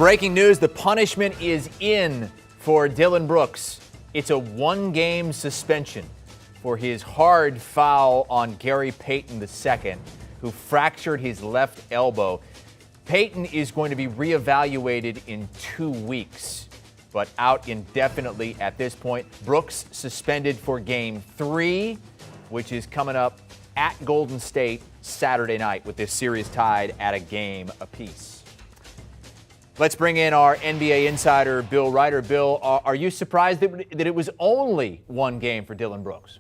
Breaking news, the punishment is in for Dillon Brooks. It's a one-game suspension for his hard foul on Gary Payton II, who fractured his left elbow. Payton is going to be reevaluated in 2 weeks, but out indefinitely at this point. Brooks suspended for Game 3, which is coming up at Golden State Saturday night, with this series tied at a game apiece. Let's bring in our NBA insider, Bill Reiter. Bill, are you surprised that it was only one game for Dillon Brooks?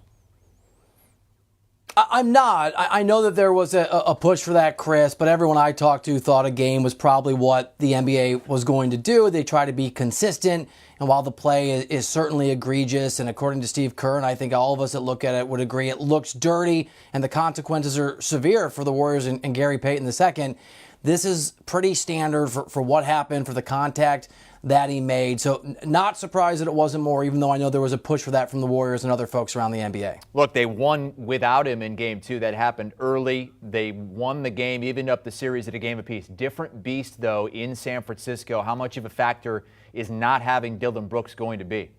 I'm not. I know that there was a push for that, Chris, but everyone I talked to thought a game was probably what the NBA was going to do. They try to be consistent, and while the play is certainly egregious, and according to Steve Kerr, and I think all of us that look at it would agree, it looks dirty, and the consequences are severe for the Warriors and Gary Payton II. This is pretty standard for what happened, for the contact that he made. So not surprised that it wasn't more, even though I know there was a push for that from the Warriors and other folks around the NBA. Look, they won without him in Game 2. That happened early. They won the game, even up the series at a game apiece. Different beast, though, in San Francisco. How much of a factor is not having Dillon Brooks going to be?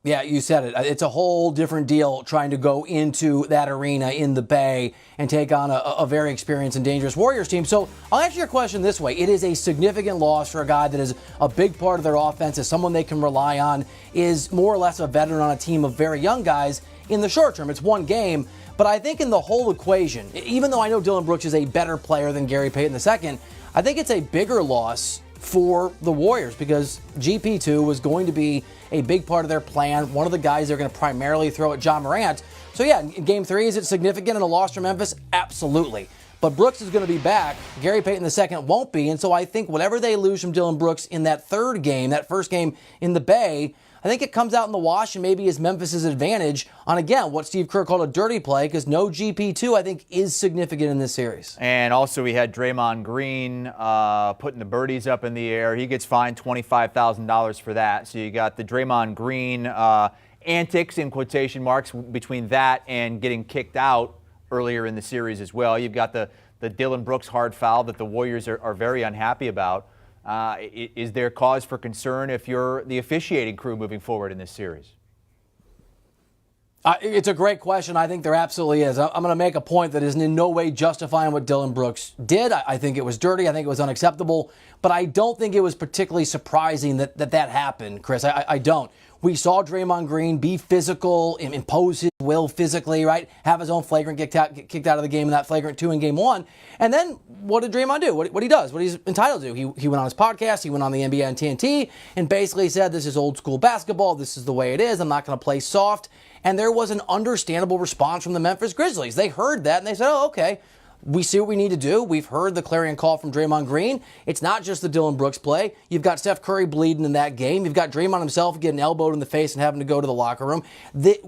Yeah, you said it. It's a whole different deal trying to go into that arena in the Bay and take on a very experienced and dangerous Warriors team. So I'll answer your question this way. It is a significant loss for a guy that is a big part of their offense, is someone they can rely on, is more or less a veteran on a team of very young guys in the short term. It's one game. But I think in the whole equation, even though I know Dillon Brooks is a better player than Gary Payton II, I think it's a bigger loss for the Warriors because GP2 was going to be a big part of their plan, one of the guys they're going to primarily throw at John Morant. So yeah, in Game 3, is it significant in a loss for Memphis? Absolutely. But Brooks is going to be back. Gary Payton II won't be, and so I think whatever they lose from Dillon Brooks in that third game, that first game in the Bay, I think it comes out in the wash and maybe is Memphis' advantage on, again, what Steve Kerr called a dirty play, because no GP2, I think, is significant in this series. And also we had Draymond Green putting the birdies up in the air. He gets fined $25,000 for that. So you got the Draymond Green antics, in quotation marks, between that and getting kicked out earlier in the series as well. You've got the Dillon Brooks hard foul that the Warriors are very unhappy about. Is there cause for concern if you're the officiating crew moving forward in this series? It's a great question. I think there absolutely is. I'm going to make a point that is in no way justifying what Dillon Brooks did. I think it was dirty. I think it was unacceptable. But I don't think it was particularly surprising that happened, Chris. I don't. We saw Draymond Green be physical, impose his will physically, right? Have his own flagrant get kicked out of the game in that flagrant 2 in Game 1. And then what did Draymond do? What he does, what he's entitled to. He went on his podcast, he went on the NBA on TNT, and basically said, this is old school basketball, this is the way it is, I'm not going to play soft. And there was an understandable response from the Memphis Grizzlies. They heard that and they said, oh, okay. We see what we need to do. We've heard the clarion call from Draymond Green. It's not just the Dillon Brooks play. You've got Steph Curry bleeding in that game. You've got Draymond himself getting elbowed in the face and having to go to the locker room.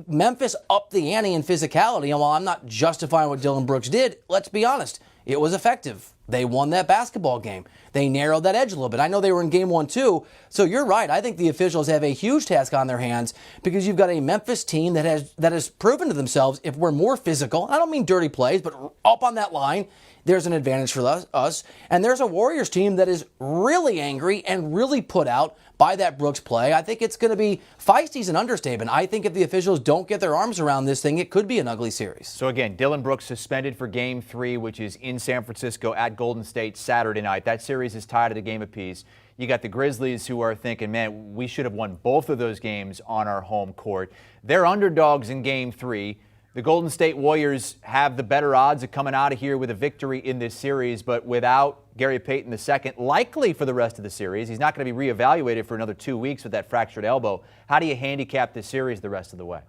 Memphis upped the ante in physicality, and while I'm not justifying what Dillon Brooks did, let's be honest, it was effective. They won that basketball game. They narrowed that edge a little bit. I know they were in Game 1 too, so you're right. I think the officials have a huge task on their hands because you've got a Memphis team that has proven to themselves, if we're more physical, I don't mean dirty plays, but up on that line, there's an advantage for us. And there's a Warriors team that is really angry and really put out by that Brooks play. I think it's going to be feisty is an understatement. I think if the officials don't get their arms around this thing, it could be an ugly series. So again, Dillon Brooks suspended for Game 3, which is in San Francisco at Golden State Saturday night. That series is tied at a game apiece. You got the Grizzlies who are thinking, man, we should have won both of those games on our home court. They're underdogs in Game 3. The Golden State Warriors have the better odds of coming out of here with a victory in this series, but without Gary Payton II, likely for the rest of the series. He's not going to be reevaluated for another 2 weeks with that fractured elbow. How do you handicap this series the rest of the way?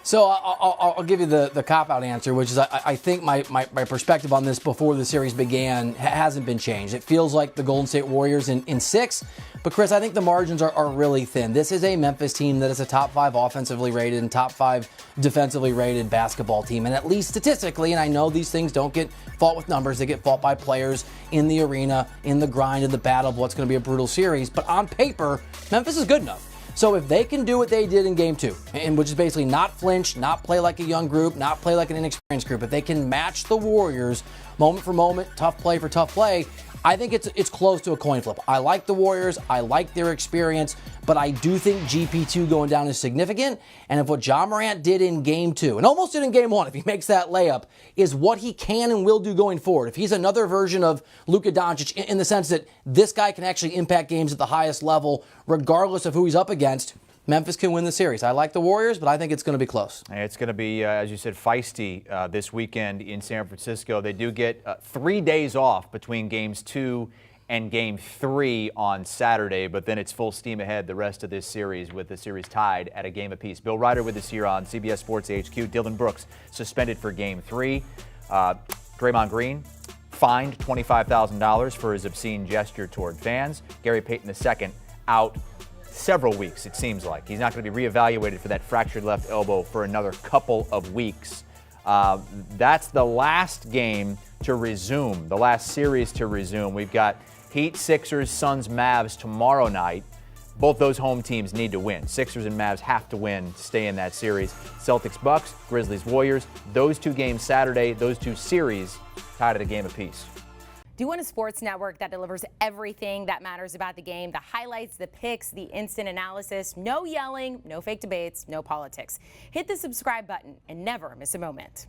So I'll give you the cop-out answer, which is I think my perspective on this before the series began hasn't been changed. It feels like the Golden State Warriors in 6, but Chris, I think the margins are really thin. This is a Memphis team that is a top 5 offensively rated and top 5 defensively rated basketball team, and at least statistically, and I know these things don't get fought with numbers, they get fought by players in the arena, in the grind, in the battle of what's going to be a brutal series, but on paper, Memphis is good enough. So if they can do what they did in game 2, and which is basically not flinch, not play like a young group, not play like an inexperienced group, if they can match the Warriors moment for moment, tough play for tough play, I think it's close to a coin flip. I like the Warriors. I like their experience, but I do think GP2 going down is significant. And if what Ja Morant did in game 2, and almost did in game 1, if he makes that layup, is what he can and will do going forward, if he's another version of Luka Doncic in the sense that this guy can actually impact games at the highest level, regardless of who he's up against, Memphis can win the series. I like the Warriors, but I think it's going to be close. It's going to be, as you said, feisty this weekend in San Francisco. They do get 3 days off between games 2 and game 3 on Saturday, but then it's full steam ahead the rest of this series with the series tied at a game apiece. Bill Reiter with us here on CBS Sports HQ. Dillon Brooks suspended for game 3. Draymond Green fined $25,000 for his obscene gesture toward fans. Gary Payton II out several weeks, it seems like. He's not going to be reevaluated for that fractured left elbow for another couple of weeks. That's the last game to resume, the last series to resume. We've got Heat, Sixers, Suns, Mavs tomorrow night. Both those home teams need to win. Sixers and Mavs have to win to stay in that series. Celtics, Bucks, Grizzlies, Warriors. Those 2 games Saturday, those 2 series tied at a game apiece. Do you want a sports network that delivers everything that matters about the game? The highlights, the picks, the instant analysis, no yelling, no fake debates, no politics. Hit the subscribe button and never miss a moment.